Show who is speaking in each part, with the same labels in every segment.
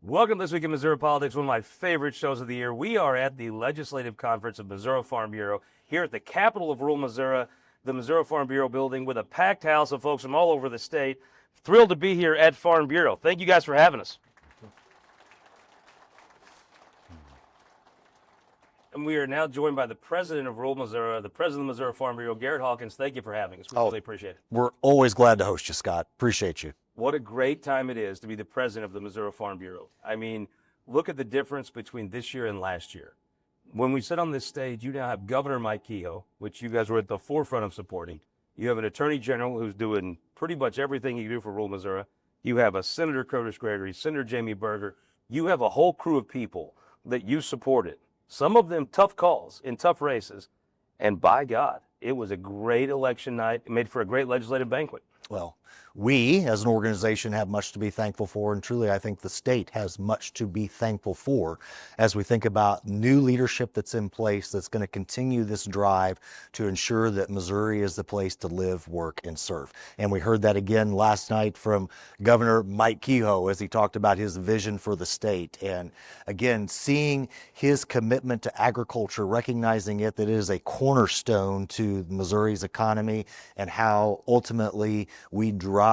Speaker 1: Welcome to This Week in Missouri Politics, one of my favorite shows of the year. We are at the Legislative Conference of Missouri Farm Bureau here at the capital of rural Missouri, the Missouri Farm Bureau building, with a packed house of folks from all over the state. Thrilled to be here at Farm Bureau. Thank you guys for having us. And we are now joined by the president of rural Missouri, the president of the Missouri Farm Bureau, Garrett Hawkins. Thank you for having us. We really appreciate it.
Speaker 2: We're always glad to host you, Scott. Appreciate you.
Speaker 1: What a great time it is to be the president of the Missouri Farm Bureau. I mean, look at the difference between this year and last year. When we sit on this stage, you now have Governor Mike Kehoe, which you guys were at the forefront of supporting. You have an attorney general who's doing pretty much everything you do for rural Missouri. You have a Senator Curtis Gregory, Senator Jamie Berger. You have a whole crew of people that you supported. Some of them tough calls in tough races. And by God, it was a great election night. It made for a great legislative banquet.
Speaker 2: Well, we as an organization have much to be thankful for, and truly I think the state has much to be thankful for as we think about new leadership that's in place that's going to continue this drive to ensure that Missouri is the place to live, work, and serve. And we heard that again last night from Governor Mike Kehoe as he talked about his vision for the state. And again, seeing his commitment to agriculture, recognizing that it is a cornerstone to Missouri's economy and how ultimately we drive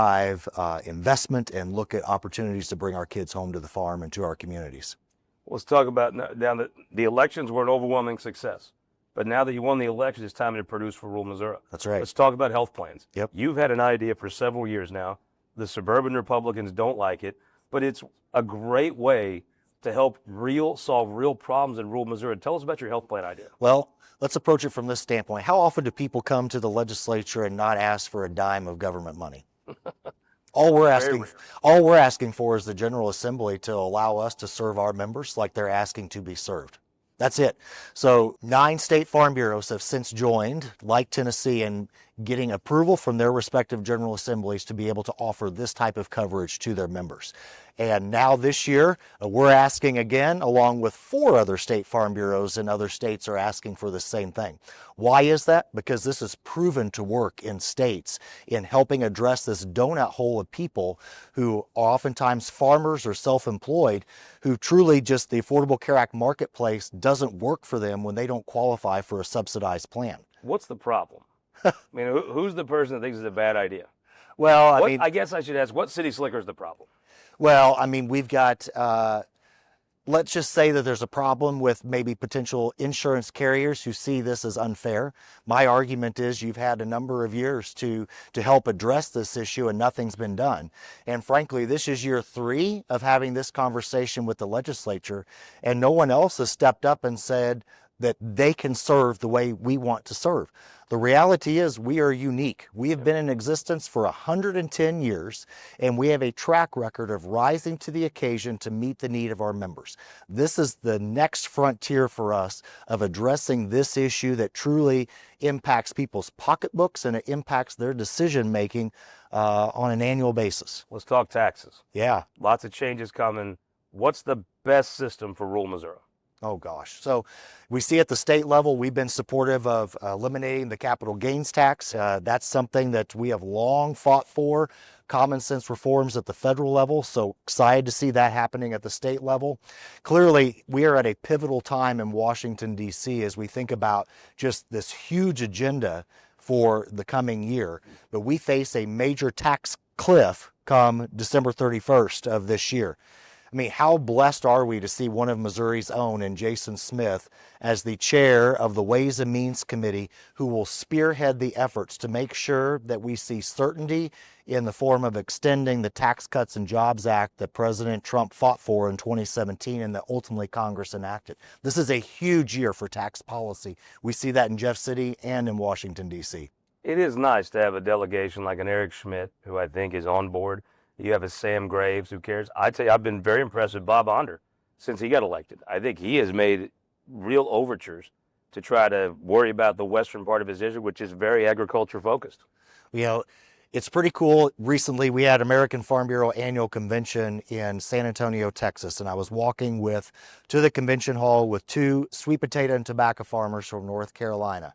Speaker 2: investment and look at opportunities to bring our kids home to the farm and to our communities.
Speaker 1: Let's talk about now that the elections were an overwhelming success. But now that you won the elections, it's time to produce for rural Missouri.
Speaker 2: That's right.
Speaker 1: Let's talk about health plans.
Speaker 2: Yep.
Speaker 1: You've had an idea for several years now. The suburban Republicans don't like it, but it's a great way to help solve real problems in rural Missouri. Tell us about your health plan idea.
Speaker 2: Well, let's approach it from this standpoint. How often do people come to the legislature and not ask for a dime of government money? All we're asking for is the General Assembly to allow us to serve our members like they're asking to be served. That's it. So 9 state farm bureaus have since joined, like Tennessee, in getting approval from their respective General Assemblies to be able to offer this type of coverage to their members. And now this year, we're asking again, along with 4 other state farm bureaus in other states are asking for the same thing. Why is that? Because this is proven to work in states in helping address this donut hole of people who are oftentimes farmers or self-employed who truly just the Affordable Care Act marketplace doesn't work for them when they don't qualify for a subsidized plan.
Speaker 1: What's the problem? I mean, who's the person that thinks it's a bad idea?
Speaker 2: Well,
Speaker 1: I guess I should ask, what city slicker is the problem?
Speaker 2: Well, I mean, we've got, let's just say that there's a problem with maybe potential insurance carriers who see this as unfair. My argument is you've had a number of years to help address this issue and nothing's been done. And frankly, this is year 3 of having this conversation with the legislature, and no one else has stepped up and said that they can serve the way we want to serve. The reality is we are unique. We have been in existence for 110 years, and we have a track record of rising to the occasion to meet the need of our members. This is the next frontier for us of addressing this issue that truly impacts people's pocketbooks and it impacts their decision-making on an annual basis.
Speaker 1: Let's talk taxes.
Speaker 2: Yeah.
Speaker 1: Lots of changes coming. What's the best system for rural Missouri?
Speaker 2: Oh gosh. So we see at the state level, we've been supportive of eliminating the capital gains tax. That's something that we have long fought for, common sense reforms at the federal level. So excited to see that happening at the state level. Clearly, we are at a pivotal time in Washington, D.C. as we think about just this huge agenda for the coming year. But we face a major tax cliff come December 31st of this year. I mean, how blessed are we to see one of Missouri's own in Jason Smith as the chair of the Ways and Means Committee who will spearhead the efforts to make sure that we see certainty in the form of extending the Tax Cuts and Jobs Act that President Trump fought for in 2017 and that ultimately Congress enacted. This is a huge year for tax policy. We see that in Jeff City and in Washington, D.C.
Speaker 1: It is nice to have a delegation like an Eric Schmidt, who I think is on board. You have a Sam Graves who cares. I tell you, I've been very impressed with Bob Onder since he got elected. I think he has made real overtures to try to worry about the western part of his district, which is very agriculture focused.
Speaker 2: You know, it's pretty cool. Recently, we had American Farm Bureau annual convention in San Antonio, Texas, and I was walking to the convention hall with 2 sweet potato and tobacco farmers from North Carolina.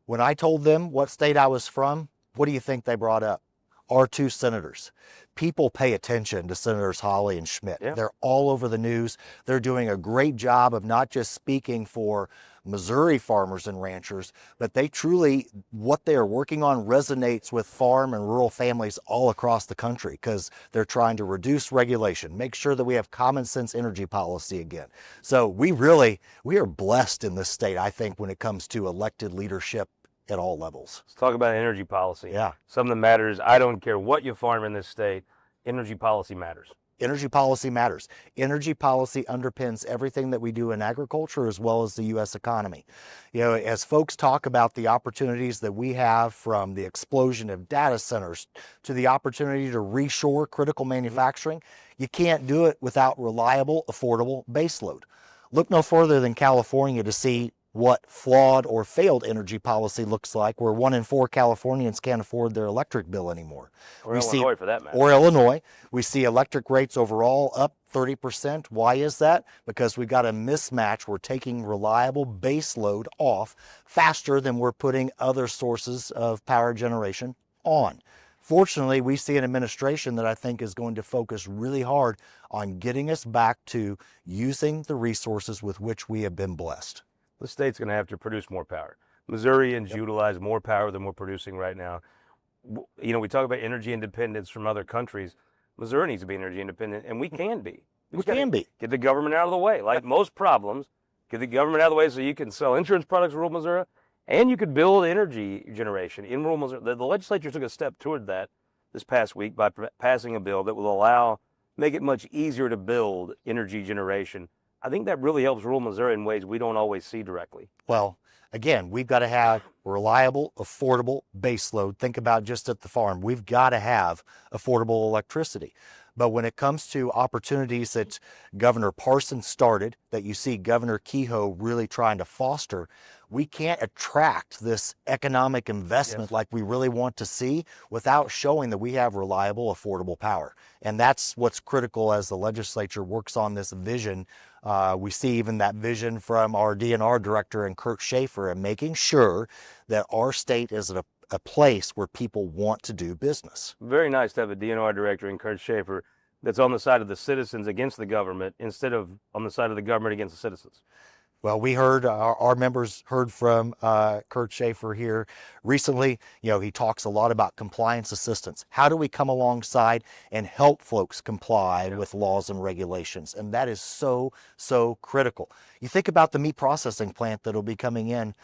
Speaker 2: When I told them what state I was from, what do you think they brought up? our two senators. People pay attention to Senators Hawley and Schmidt.
Speaker 1: Yeah.
Speaker 2: They're all over the news. They're doing a great job of not just speaking for Missouri farmers and ranchers, but they truly, what they are working on resonates with farm and rural families all across the country, because they're trying to reduce regulation, make sure that we have common sense energy policy again. So we are blessed in this state, I think, when it comes to elected leadership at all levels.
Speaker 1: Let's talk about energy policy.
Speaker 2: Yeah.
Speaker 1: Something that matters. I don't care what you farm in this state, energy policy matters.
Speaker 2: Energy policy matters. Energy policy underpins everything that we do in agriculture as well as the U.S. economy. You know, as folks talk about the opportunities that we have, from the explosion of data centers to the opportunity to reshore critical manufacturing, you can't do it without reliable, affordable baseload. Look no further than California to see what flawed or failed energy policy looks like, where 1 in 4 Californians can't afford their electric bill anymore.
Speaker 1: Or Illinois, for that matter.
Speaker 2: Or Illinois. We see electric rates overall up 30%. Why is that? Because we got a mismatch. We're taking reliable base load off faster than we're putting other sources of power generation on. Fortunately, we see an administration that I think is going to focus really hard on getting us back to using the resources with which we have been blessed.
Speaker 1: The state's going to have to produce more power. Missourians utilize more power than we're producing right now. You know, we talk about energy independence from other countries. Missouri needs to be energy independent, and we can be.
Speaker 2: We can be.
Speaker 1: Get the government out of the way. Like most problems, get the government out of the way so you can sell insurance products in rural Missouri, and you could build energy generation in rural Missouri. The legislature took a step toward that this past week by passing a bill that will make it much easier to build energy generation. I think that really helps rural Missouri in ways we don't always see directly.
Speaker 2: Well, again, we've got to have reliable, affordable baseload. Think about just at the farm. We've got to have affordable electricity. But when it comes to opportunities that Governor Parson started, that you see Governor Kehoe really trying to foster, we can't attract this economic investment like we really want to see without showing that we have reliable, affordable power. And that's what's critical as the legislature works on this vision. We see even that vision from our DNR director and Kurt Schaefer, and making sure that our state is at a place where people want to do business.
Speaker 1: Very nice to have a DNR director in Kurt Schaefer that's on the side of the citizens against the government instead of on the side of the government against the citizens.
Speaker 2: Well, we heard, our members heard from Kurt Schaefer here recently. You know, he talks a lot about compliance assistance. How do we come alongside and help folks comply with laws and regulations? And that is so, so critical. You think about the meat processing plant that'll be coming in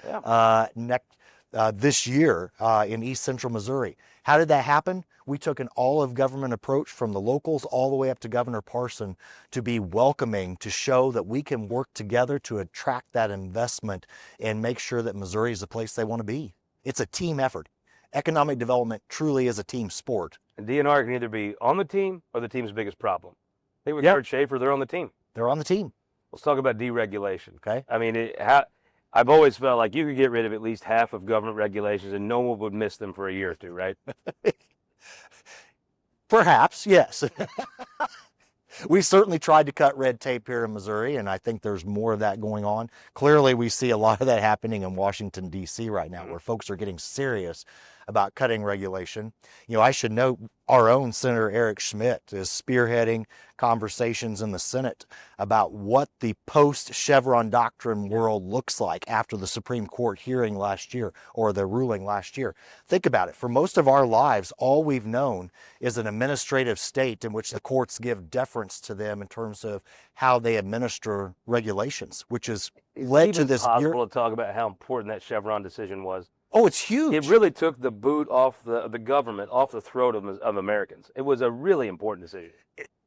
Speaker 2: this year in East Central Missouri. How did that happen? We took an all-of-government approach from the locals all the way up to Governor Parson to be welcoming, to show that we can work together to attract that investment and make sure that Missouri is the place they want to be. It's a team effort. Economic development truly is a team sport.
Speaker 1: And DNR can either be on the team or the team's biggest problem. I think with Kurt Schaefer, they're on the team.
Speaker 2: They're on the team.
Speaker 1: Let's talk about deregulation.
Speaker 2: Okay.
Speaker 1: I mean, I've always felt like you could get rid of at least half of government regulations and no one would miss them for a year or two, right?
Speaker 2: Perhaps, yes. We certainly tried to cut red tape here in Missouri, and I think there's more of that going on. Clearly, we see a lot of that happening in Washington, D.C. right now, where folks are getting serious about cutting regulation. You know, I should note our own Senator Eric Schmidt is spearheading conversations in the Senate about what the post-Chevron doctrine world looks like after the Supreme Court hearing last year, or the ruling last year. Think about it. For most of our lives, all we've known is an administrative state in which the courts give deference to them in terms of how they administer regulations, which has led to this.
Speaker 1: It's impossible to talk about how important that Chevron decision was.
Speaker 2: Oh, it's huge.
Speaker 1: It really took the boot off the government, off the throat of Americans. It was a really important decision.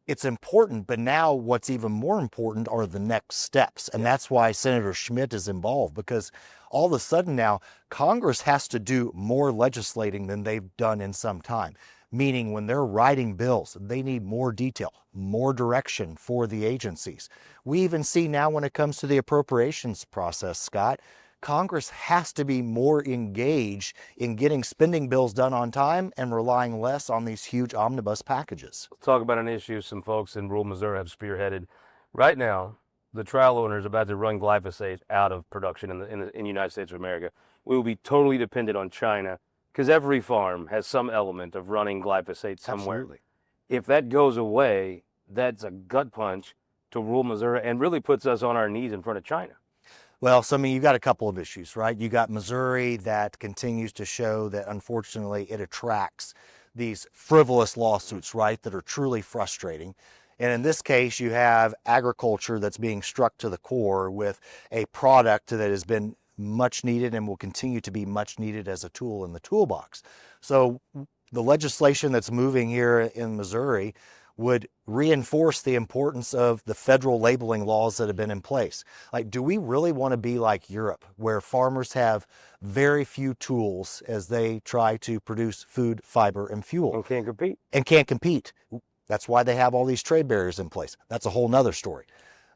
Speaker 2: It's important, but now what's even more important are the next steps. And that's why Senator Schmidt is involved, because all of a sudden now Congress has to do more legislating than they've done in some time. Meaning when they're writing bills, they need more detail, more direction for the agencies. We even see now when it comes to the appropriations process, Scott, Congress has to be more engaged in getting spending bills done on time and relying less on these huge omnibus packages.
Speaker 1: Let's talk about an issue some folks in rural Missouri have spearheaded. Right now, the trial owner is about to run glyphosate out of production in the United States of America. We will be totally dependent on China because every farm has some element of running glyphosate somewhere.
Speaker 2: Absolutely.
Speaker 1: If that goes away, that's a gut punch to rural Missouri and really puts us on our knees in front of China.
Speaker 2: Well, so I mean, you've got a couple of issues, right? You got Missouri that continues to show that unfortunately it attracts these frivolous lawsuits, right, that are truly frustrating. And in this case, you have agriculture that's being struck to the core with a product that has been much needed and will continue to be much needed as a tool in the toolbox. So the legislation that's moving here in Missouri would reinforce the importance of the federal labeling laws that have been in place. Like, do we really want to be like Europe, where farmers have very few tools as they try to produce food, fiber, and fuel?
Speaker 1: And can't compete.
Speaker 2: And can't compete. That's why they have all these trade barriers in place. That's a whole nother story.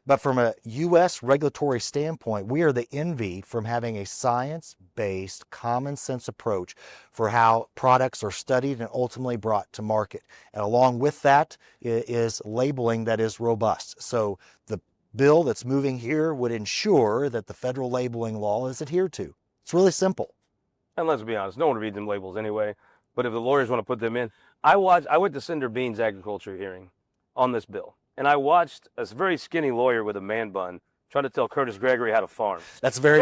Speaker 2: But from a U.S. regulatory standpoint, we are the envy from having a science-based, common sense approach for how products are studied and ultimately brought to market. And along with that is labeling that is robust. So the bill that's moving here would ensure that the federal labeling law is adhered to. It's really simple.
Speaker 1: And let's be honest, no one reads them labels anyway. But if the lawyers want to put them in, I went to Senator Bean's agriculture hearing on this bill. And I watched a very skinny lawyer with a man bun try to tell Curtis Gregory how to farm.
Speaker 2: That's very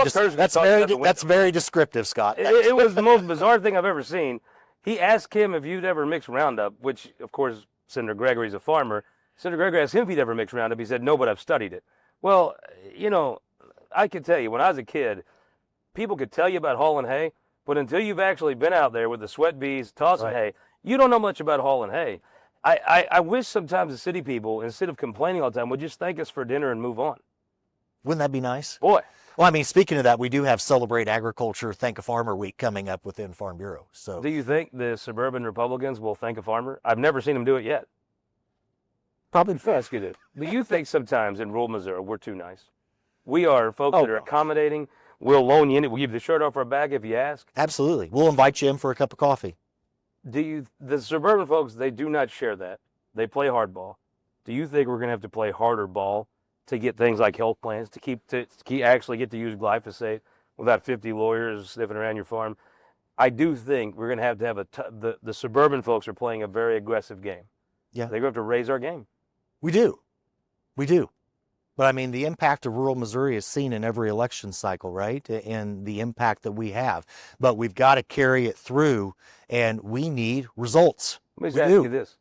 Speaker 2: descriptive, Scott.
Speaker 1: It was the most bizarre thing I've ever seen. He asked him if you'd ever mixed Roundup, which, of course, Senator Gregory's a farmer. Senator Gregory asked him if he'd ever mixed Roundup. He said, no, but I've studied it. Well, you know, I can tell you, when I was a kid, people could tell you about hauling hay, but until you've actually been out there with the sweat bees tossing hay, you don't know much about hauling hay. I wish sometimes the city people, instead of complaining all the time, would just thank us for dinner and move on.
Speaker 2: Wouldn't that be nice?
Speaker 1: Boy.
Speaker 2: Well, I mean, speaking of that, we do have Celebrate Agriculture, Thank a Farmer Week coming up within Farm Bureau. So,
Speaker 1: do you think the suburban Republicans will thank a farmer? I've never seen them do it yet.
Speaker 2: probably
Speaker 1: Ask you this. Do you think sometimes in rural Missouri we're too nice? We are folks that are accommodating. We'll loan you in it. We'll give you the shirt off our back if you ask.
Speaker 2: Absolutely. We'll invite you in for a cup of coffee.
Speaker 1: The suburban folks, they do not share that. They play hardball. Do you think we're going to have to play harder ball to get things like health plans, to actually get to use glyphosate without 50 lawyers sniffing around your farm? I do think we're going to have the suburban folks are playing a very aggressive game.
Speaker 2: Yeah.
Speaker 1: They're going to have to raise our game.
Speaker 2: We do. But I mean, the impact of rural Missouri is seen in every election cycle, right? And the impact that we have. But we've got to carry it through, and we need results.
Speaker 1: Let me just ask you this.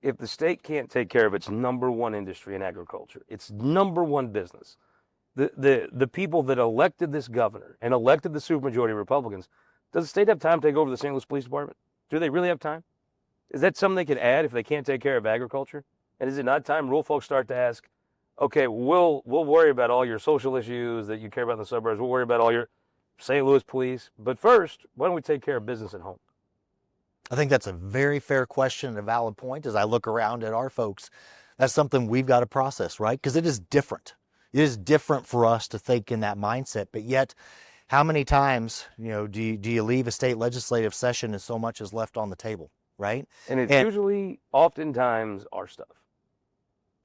Speaker 1: If the state can't take care of its number one industry in agriculture, its number one business, the people that elected this governor and elected the supermajority of Republicans, does the state have time to take over the St. Louis Police Department? Do they really have time? Is that something they could add if they can't take care of agriculture? And is it not time rural folks start to ask, okay, we'll worry about all your social issues that you care about in the suburbs. We'll worry about all your St. Louis police. But first, why don't we take care of business at home?
Speaker 2: I think that's a very fair question and a valid point. As I look around at our folks, that's something we've got to process, right? Because it is different. It is different for us to think in that mindset. But yet, how many times, do you leave a state legislative session and so much is left on the table, right?
Speaker 1: And it's usually, oftentimes, our stuff.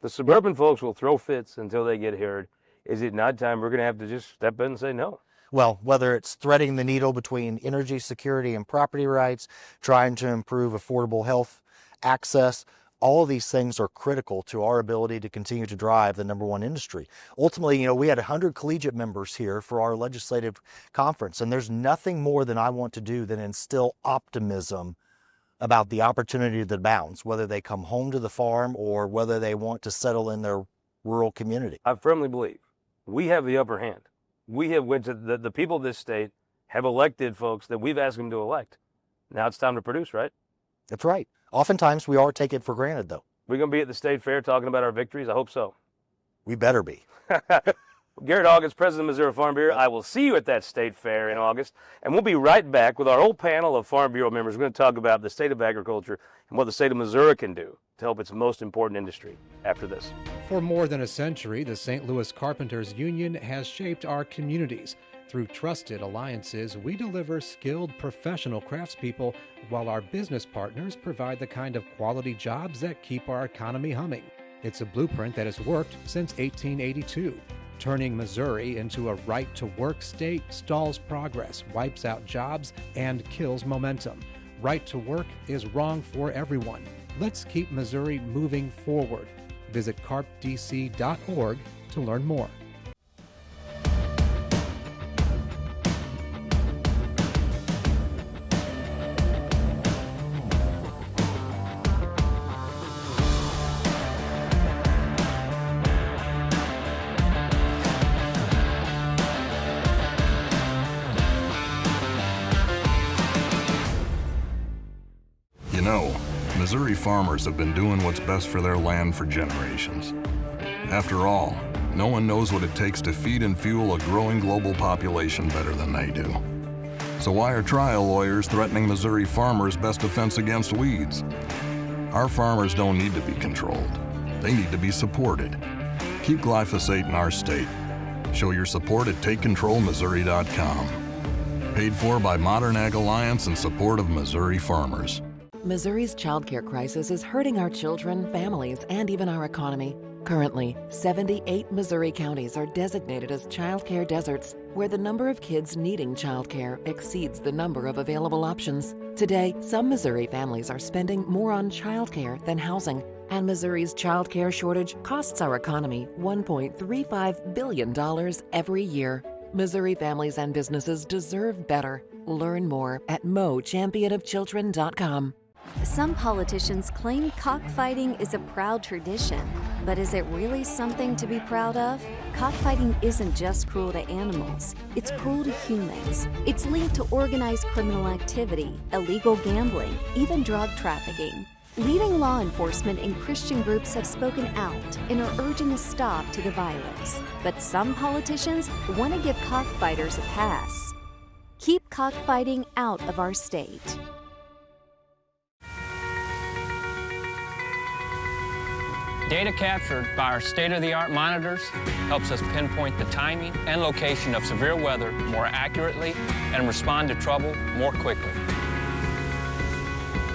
Speaker 1: The suburban folks will throw fits until they get heard. Is it not time we're going to have to just step in and say no?
Speaker 2: Well, whether it's threading the needle between energy security and property rights, trying to improve affordable health access, all of these things are critical to our ability to continue to drive the number one industry. Ultimately, we had 100 collegiate members here for our legislative conference, and there's nothing more than I want to do than instill optimism about the opportunity that abounds, whether they come home to the farm or whether they want to settle in their rural community.
Speaker 1: I firmly believe we have the upper hand. We have went to the people of this state have elected folks that we've asked them to elect. Now it's time to produce, right?
Speaker 2: That's right. Oftentimes we are taken for granted, though.
Speaker 1: We're going to be at the state fair talking about our victories. I hope so.
Speaker 2: We better be.
Speaker 1: Garrett Hawkins, President of Missouri Farm Bureau. I will see you at that state fair in August, and we'll be right back with our whole panel of Farm Bureau members. We're going to talk about the state of agriculture and what the state of Missouri can do to help its most important industry after this.
Speaker 3: For more than a century, the St. Louis Carpenters Union has shaped our communities. Through trusted alliances, we deliver skilled professional craftspeople while our business partners provide the kind of quality jobs that keep our economy humming. It's a blueprint that has worked since 1882. Turning Missouri into a right-to-work state stalls progress, wipes out jobs, and kills momentum. Right to work is wrong for everyone. Let's keep Missouri moving forward. Visit carpdc.org to learn more.
Speaker 4: You know, Missouri farmers have been doing what's best for their land for generations. After all, no one knows what it takes to feed and fuel a growing global population better than they do. So why are trial lawyers threatening Missouri farmers' best defense against weeds? Our farmers don't need to be controlled. They need to be supported. Keep glyphosate in our state. Show your support at TakeControlMissouri.com. Paid for by Modern Ag Alliance in support of Missouri farmers.
Speaker 5: Missouri's childcare crisis is hurting our children, families, and even our economy. Currently, 78 Missouri counties are designated as childcare deserts, where the number of kids needing childcare exceeds the number of available options. Today, some Missouri families are spending more on childcare than housing, and Missouri's childcare shortage costs our economy $1.35 billion every year. Missouri families and businesses deserve better. Learn more at mochampionofchildren.com.
Speaker 6: Some politicians claim cockfighting is a proud tradition, but is it really something to be proud of? Cockfighting isn't just cruel to animals, it's cruel to humans. It's linked to organized criminal activity, illegal gambling, even drug trafficking. Leading law enforcement and Christian groups have spoken out and are urging a stop to the violence. But some politicians want to give cockfighters a pass. Keep cockfighting out of our state.
Speaker 7: Data captured by our state-of-the-art monitors helps us pinpoint the timing and location of severe weather more accurately and respond to trouble more quickly.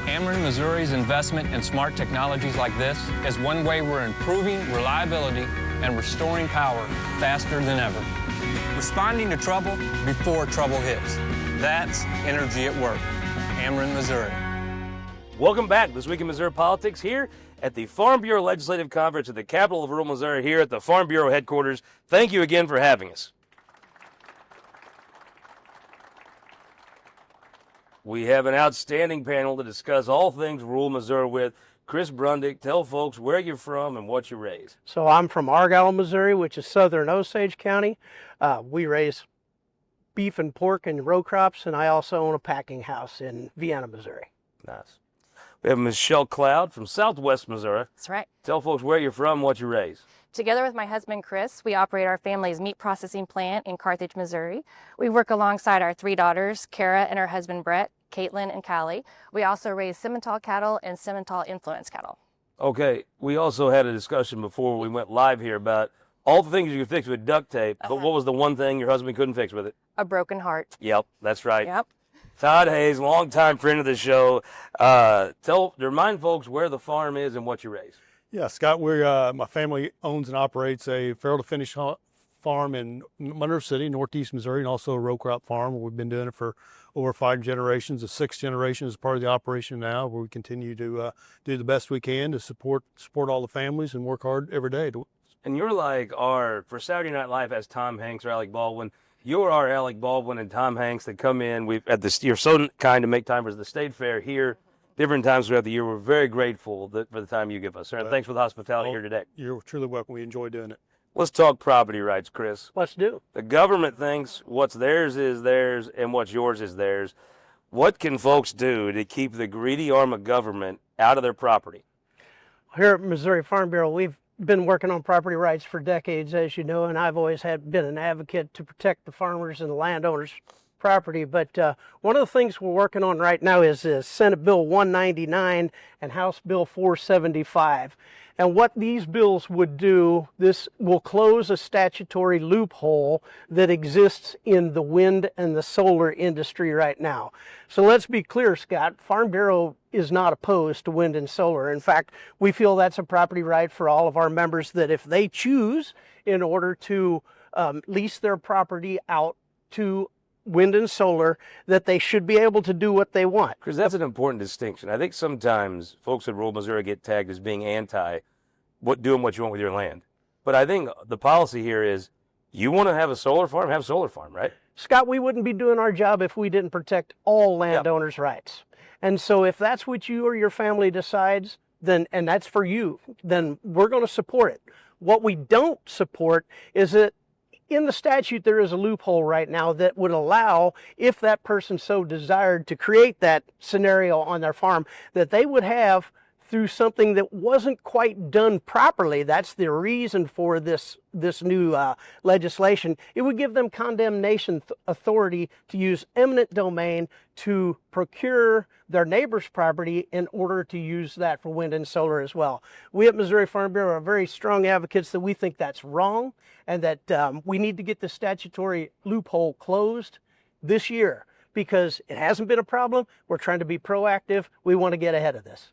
Speaker 7: Ameren, Missouri's investment in smart technologies like this is one way we're improving reliability and restoring power faster than ever. Responding to trouble before trouble hits. That's energy at work. Ameren, Missouri.
Speaker 1: Welcome back. This week in Missouri Politics here at the Farm Bureau Legislative Conference at the capital of rural Missouri here at the Farm Bureau headquarters. Thank you again for having us. We have an outstanding panel to discuss all things rural Missouri with. Chris Brundick, tell folks where you're from and what you raise.
Speaker 8: So I'm from Argyle, Missouri, which is southern Osage County. We raise beef and pork and row crops, and I also own a packing house in Vienna, Missouri.
Speaker 1: Nice. We have Michelle Cloud from Southwest Missouri.
Speaker 9: That's right.
Speaker 1: Tell folks where you're from and what you raise.
Speaker 9: Together with my husband, Chris, we operate our family's meat processing plant in Carthage, Missouri. We work alongside our three daughters, Kara and her husband, Brett, Caitlin, and Callie. We also raise Simmental cattle and Simmental influence cattle.
Speaker 1: Okay, we also had a discussion before we went live here about all the things you could fix with duct tape, but what was the one thing your husband couldn't fix with it?
Speaker 9: A broken heart.
Speaker 1: Yep, that's right.
Speaker 9: Yep.
Speaker 1: Todd Hayes, longtime friend of the show. Remind folks where the farm is and what you raise.
Speaker 10: Yeah, Scott, my family owns and operates a farrow to finish farm in Monroe City, Northeast Missouri, and also a row crop farm. We've been doing it for over 5 generations. The 6th generation is part of the operation now, where we continue to do the best we can to support all the families and work hard every day.
Speaker 1: And you're like for Saturday Night Live as Tom Hanks or Alec Baldwin. You're our Alec Baldwin and Tom Hanks that come in. You're so kind to make time for the state fair here, different times throughout the year. We're very grateful for the time you give us, sir. And thanks for the hospitality here today.
Speaker 10: You're truly welcome. We enjoy doing it.
Speaker 1: Let's talk property rights, Chris.
Speaker 8: Let's do.
Speaker 1: The government thinks what's theirs is theirs and what's yours is theirs. What can folks do to keep the greedy arm of government out of their property?
Speaker 8: Here at Missouri Farm Bureau, we've been working on property rights for decades, as you know, and I've always been an advocate to protect the farmers and the landowners' property. But one of the things we're working on right now is Senate Bill 199 and House Bill 475. And what these bills would do, this will close a statutory loophole that exists in the wind and the solar industry right now. So let's be clear, Scott, Farm Bureau is not opposed to wind and solar. In fact, we feel that's a property right for all of our members, that if they choose in order to lease their property out to wind and solar, that they should be able to do what they want.
Speaker 1: Because that's an important distinction. I think sometimes folks in rural Missouri get tagged as being anti doing what you want with your land. But I think the policy here is, you want to have a solar farm, have a solar farm, right?
Speaker 8: Scott, we wouldn't be doing our job if we didn't protect all landowners' rights. And so if that's what you or your family decides, then, and that's for you, then we're going to support it. What we don't support is that in the statute, there is a loophole right now that would allow, if that person so desired to create that scenario on their farm, that they would have, through something that wasn't quite done properly. That's the reason for this new legislation. It would give them condemnation authority to use eminent domain to procure their neighbor's property in order to use that for wind and solar as well. We at Missouri Farm Bureau are very strong advocates that we think that's wrong, and that we need to get the statutory loophole closed this year, because it hasn't been a problem. We're trying to be proactive. We want to get ahead of this.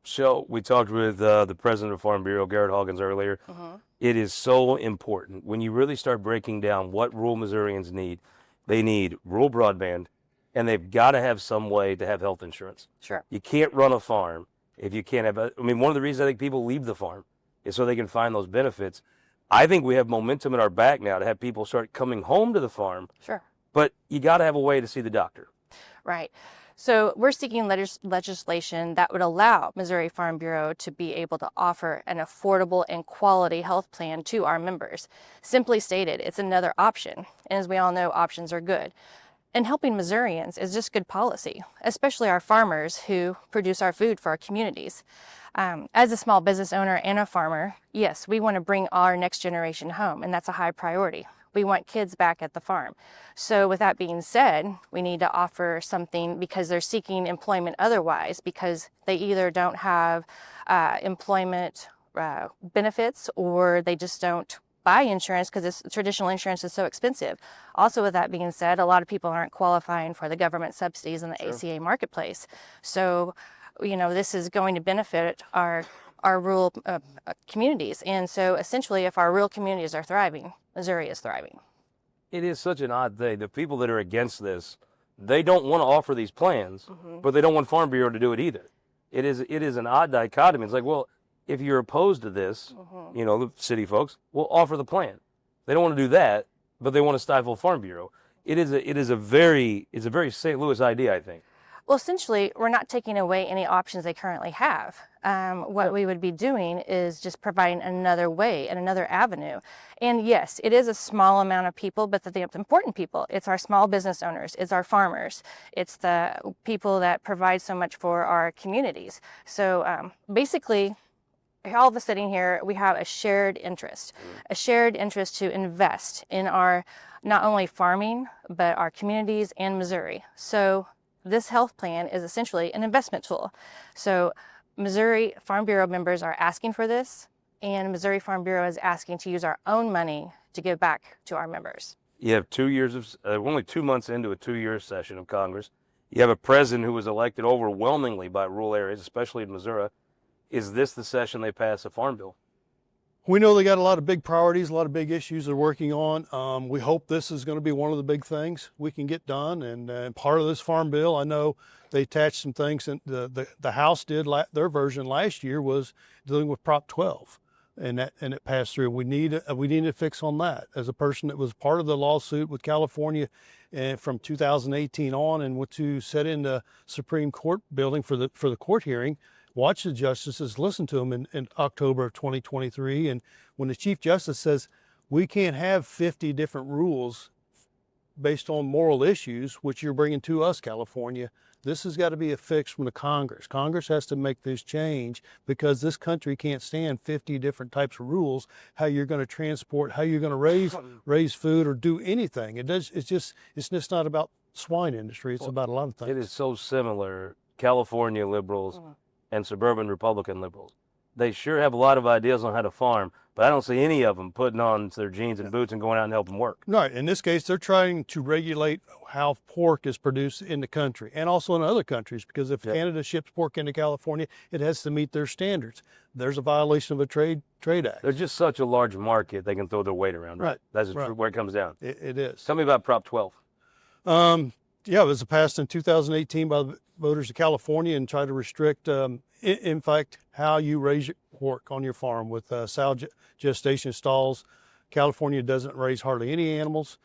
Speaker 1: So we talked with the president of Farm Bureau, Garrett Hawkins, earlier. It is so important when you really start breaking down what rural Missourians need. They need rural broadband, and they've got to have some way to have health insurance.
Speaker 9: Sure.
Speaker 1: You can't run a farm if you can't have, I mean, one of the reasons I think people leave the farm is so they can find those benefits. I think we have momentum in our back now to have people start coming home to the farm.
Speaker 9: Sure.
Speaker 1: But you got to have a way to see the doctor.
Speaker 9: Right. So we're seeking legislation that would allow Missouri Farm Bureau to be able to offer an affordable and quality health plan to our members. Simply stated, it's another option. And as we all know, options are good. And helping Missourians is just good policy, especially our farmers who produce our food for our communities. As a small business owner and a farmer, yes, we want to bring our next generation home, and that's a high priority. We want kids back at the farm. So with that being said, we need to offer something because they're seeking employment otherwise, because they either don't have employment benefits, or they just don't buy insurance because traditional insurance is so expensive. Also, with that being said, a lot of people aren't qualifying for the government subsidies in the ACA marketplace. So, you know, this is going to benefit our rural communities. And so essentially, if our rural communities are thriving, Missouri is thriving.
Speaker 1: It is such an odd thing. The people that are against this, they don't want to offer these plans, but they don't want Farm Bureau to do it either. It is an odd dichotomy. It's like, well, if you're opposed to this, you know, the city folks will offer the plan. They don't want to do that, but they want to stifle Farm Bureau. It is a very St. Louis idea, I think.
Speaker 9: Well, essentially, we're not taking away any options they currently have. What we would be doing is just providing another way and another avenue. And yes, it is a small amount of people, but the important people, it's our small business owners, it's our farmers, it's the people that provide so much for our communities. So basically, all of us sitting here, we have a shared interest to invest in our not only farming, but our communities and Missouri. So this health plan is essentially an investment tool. So Missouri Farm Bureau members are asking for this, and Missouri Farm Bureau is asking to use our own money to give back to our members.
Speaker 1: You have 2 years of, only 2 months into a 2-year session of Congress. You have a president who was elected overwhelmingly by rural areas, especially in Missouri. Is this the session they pass a farm bill?
Speaker 10: We know they got a lot of big priorities, a lot of big issues they're working on. We hope this is going to be one of the big things we can get done. And part of this farm bill, I know they attached some things. And the House did their version last year was dealing with Prop 12, and it passed through. We need a fix on that. As a person that was part of the lawsuit with California from 2018 on, and went to sit in the Supreme Court building for the court hearing. Watch the justices, listen to them in October of 2023. And when the Chief Justice says, we can't have 50 different rules based on moral issues, which you're bringing to us, California, this has got to be a fix from the Congress. Congress has to make this change, because this country can't stand 50 different types of rules, how you're going to transport, how you're going to raise food or do anything. It's just not about swine industry. It's about a lot of things.
Speaker 1: It is so similar, California liberals and suburban Republican liberals. They sure have a lot of ideas on how to farm, but I don't see any of them putting on their jeans and boots and going out and helping work.
Speaker 10: Right. In this case, they're trying to regulate how pork is produced in the country and also in other countries, because if Canada ships pork into California, it has to meet their standards. There's a violation of a trade act.
Speaker 1: They're just such a large market, they can throw their weight around.
Speaker 10: Right.
Speaker 1: That's where it comes down.
Speaker 10: It is.
Speaker 1: Tell me about Prop 12.
Speaker 10: Yeah, it was passed in 2018 by the voters of California and tried to restrict, in fact, how you raise your pork on your farm with sow gestation stalls. California doesn't raise hardly any animals.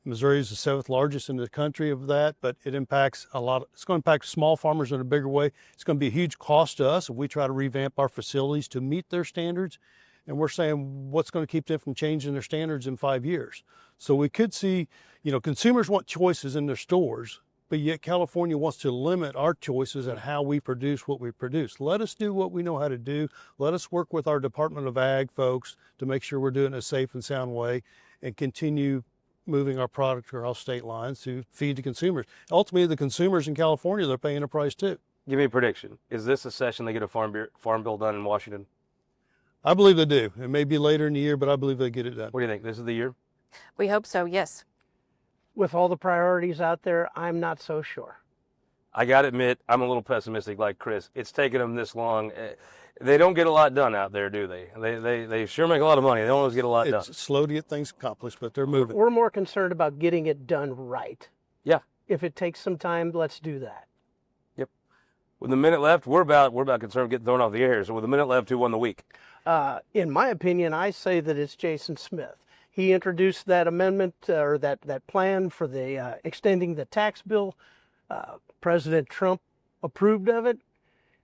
Speaker 10: Missouri is the 7th largest in the country of that, but it impacts a lot. It's going to impact small farmers in a bigger way. It's going to be a huge cost to us if we try to revamp our facilities to meet their standards. And we're saying, what's going to keep them from changing their standards in 5 years? So we could see, consumers want choices in their stores, but yet California wants to limit our choices and how we produce what we produce. Let us do what we know how to do. Let us work with our Department of Ag folks to make sure we're doing it in a safe and sound way and continue moving our product across state lines to feed the consumers. Ultimately, the consumers in California, they're paying a price too.
Speaker 1: Give me a prediction. Is this a session they get a farm bill done in Washington?
Speaker 10: I believe they do. It may be later in the year, but I believe they get it done.
Speaker 1: What do you think? This is the year?
Speaker 9: We hope so, yes.
Speaker 8: With all the priorities out there, I'm not so sure.
Speaker 1: I got to admit, I'm a little pessimistic like Chris. It's taken them this long. They don't get a lot done out there, do they? They sure make a lot of money. They don't always get a lot done.
Speaker 10: It's slow to get things accomplished, but they're moving.
Speaker 8: We're more concerned about getting it done right.
Speaker 1: Yeah.
Speaker 8: If it takes some time, let's do that.
Speaker 1: Yep. With a minute left, we're about concerned with getting thrown off the air. So with a minute left, who won the week?
Speaker 8: In my opinion, I say that it's Jason Smith. He introduced that amendment or that plan for the extending the tax bill. President Trump approved of it.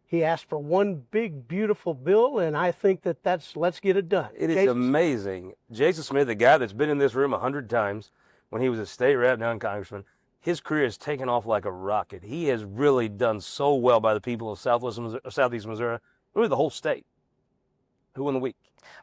Speaker 8: He asked for one big, beautiful bill, and I think let's get it done.
Speaker 1: It is amazing. Jason Smith, the guy that's been in this room 100 times when he was a state rep, now congressman, his career has taken off like a rocket. He has really done so well by the people of Southeast Missouri, really the whole state. Who won the week?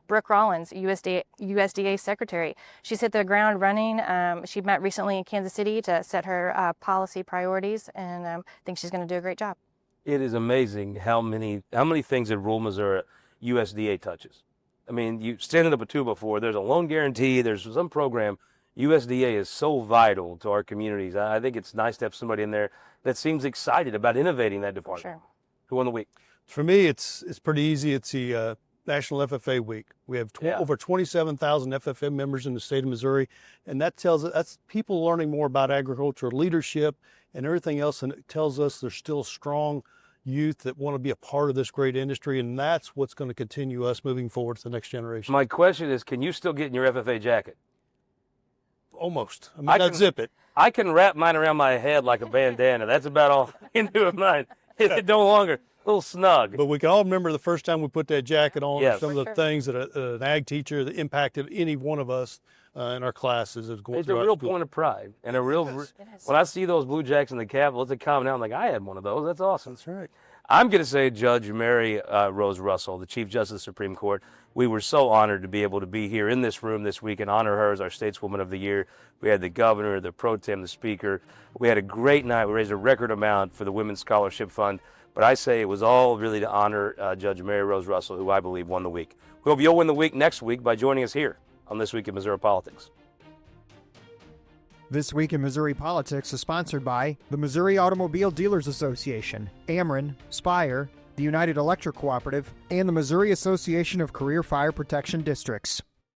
Speaker 9: Brooke Rollins, USDA Secretary. She's hit the ground running. She met recently in Kansas City to set her policy priorities, and I think she's going to do a great job.
Speaker 1: It is amazing how many things in rural Missouri USDA touches. I mean, you standing up a two before, there's a loan guarantee, there's some program. USDA is so vital to our communities. I think it's nice to have somebody in there that seems excited about innovating that department.
Speaker 9: Sure.
Speaker 1: Who won the week?
Speaker 10: For me, it's pretty easy. It's the National FFA Week. We have over 27,000 FFA members in the state of Missouri, and that tells us that's people learning more about agricultural leadership and everything else, and it tells us there's still strong youth that want to be a part of this great industry, and that's what's going to continue us moving forward to the next generation.
Speaker 1: My question is, can you still get in your FFA jacket?
Speaker 10: Almost. I mean, zip it.
Speaker 1: I can wrap mine around my head like a bandana. That's about all I can do with mine. It's no longer a little snug.
Speaker 10: But we can all remember the first time we put that jacket on,
Speaker 1: yes.
Speaker 10: some of the things that an ag teacher that impacted any one of us in our classes. It's
Speaker 1: a real point of pride. And a real, when I see those blue jacks in the Capitol, it's a comment out. I'm like, I had one of those. That's awesome.
Speaker 10: That's right.
Speaker 1: I'm going to say Judge Mary Rose Russell, the Chief Justice of the Supreme Court. We were so honored to be able to be here in this room this week and honor her as our Stateswoman of the Year. We had the governor, the pro tem, the speaker. We had a great night. We raised a record amount for the Women's Scholarship Fund. But I say it was all really to honor Judge Mary Rose Russell, who I believe won the week. We hope you'll win the week next week by joining us here on This Week in Missouri Politics.
Speaker 11: This Week in Missouri Politics is sponsored by the Missouri Automobile Dealers Association, Ameren, Spire, the United Electric Cooperative, and the Missouri Association of Career Fire Protection Districts.